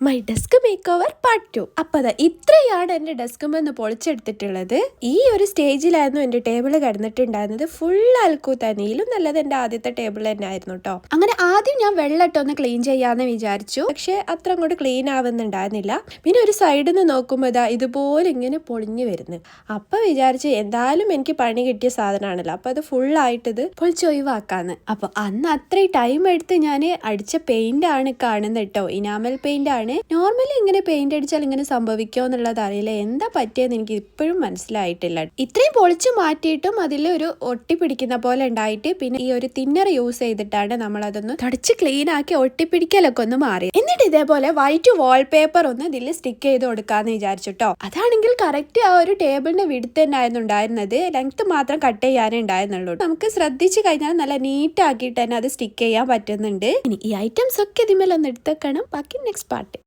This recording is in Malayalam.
My desk make over part 2. അപ്പോൾ ഇത്രയാണ് എൻ്റെ ഡെസ്കുമെന്ന് പൊളിച്ചെടുത്തിട്ടുള്ളത്. ഈ ഒരു സ്റ്റേജിലായിരുന്നു എൻ്റെ ടേബിൾ കിടന്നിട്ടുണ്ടായിരുന്നത്. ഫുൾ അൽക്കൂത്തനയിലും നല്ലത് എൻ്റെ ആദ്യത്തെ ടേബിൾ തന്നെ ആയിരുന്നു കേട്ടോ. അങ്ങനെ ആദ്യം ഞാൻ വെള്ളമിട്ടൊന്ന് ക്ലീൻ ചെയ്യാമെന്ന് വിചാരിച്ചു. പക്ഷെ അത്ര അങ്ങോട്ട് ക്ലീൻ ആവുന്നുണ്ടായിരുന്നില്ല. പിന്നെ ഒരു സൈഡിൽ നിന്ന് നോക്കുമ്പോൾ ഇതുപോലെ ഇങ്ങനെ പൊളിഞ്ഞു വരുന്നു. അപ്പോൾ വിചാരിച്ചു എന്തായാലും എനിക്ക് പണി കിട്ടിയ സാധനമാണല്ലോ, അപ്പോൾ അത് ഫുള്ളായിട്ട് ഇത് പൊളിച്ച് ഒഴിവാക്കാന്ന്. അപ്പോൾ അന്ന് അത്രയും ടൈം എടുത്ത് ഞാൻ അടിച്ച പെയിന്റ് ആണ് കാണുന്നത് കേട്ടോ. ഇനാമൽ പെയിന്റ് ആണ്. നോർമലി ഇങ്ങനെ പെയിന്റ് അടിച്ചാൽ ഇങ്ങനെ സംഭവിക്കോ എന്നുള്ളത് അറിയില്ല. എന്താ പറ്റിയെന്ന് എനിക്ക് ഇപ്പോഴും മനസ്സിലായിട്ടില്ല. ഇത്രയും പൊളിച്ചു മാറ്റിയിട്ടും അതിൽ ഒരു ഒട്ടിപ്പിടിക്കുന്ന പോലെ ഉണ്ടായിട്ട് പിന്നെ ഈ ഒരു തിന്നർ യൂസ് ചെയ്തിട്ടാണ് നമ്മൾ അതൊന്ന് തുടച്ച് ക്ലീൻ ആക്കി ഒട്ടിപ്പിടിക്കലൊക്കെ ഒന്ന് മാറി. എന്നിട്ട് ഇതേപോലെ വൈറ്റ് വാൾപേപ്പർ ഒന്ന് ഇതിൽ സ്റ്റിക്ക് ചെയ്ത് കൊടുക്കാന്ന് വിചാരിച്ചിട്ടോ. അതാണെങ്കിൽ കറക്റ്റ് ആ ഒരു ടേബിളിന്റെ വിടുത്ത് തന്നെ ആയിരുന്നു ഉണ്ടായിരുന്നത്. ലെങ്ത് മാത്രം കട്ട് ചെയ്യാനേ ഉണ്ടായിരുന്നുള്ളൂ. നമുക്ക് ശ്രദ്ധിച്ചു കഴിഞ്ഞാൽ നല്ല നീറ്റ് ആക്കിയിട്ട് തന്നെ അത് സ്റ്റിക്ക് ചെയ്യാൻ പറ്റുന്നുണ്ട്. ഇനി ഈ ഐറ്റംസ് ഒക്കെ ഇതിന്മേൽ ഒന്ന് എടുത്തേക്കണം. ബാക്കി നെക്സ്റ്റ് പാർട്ട്.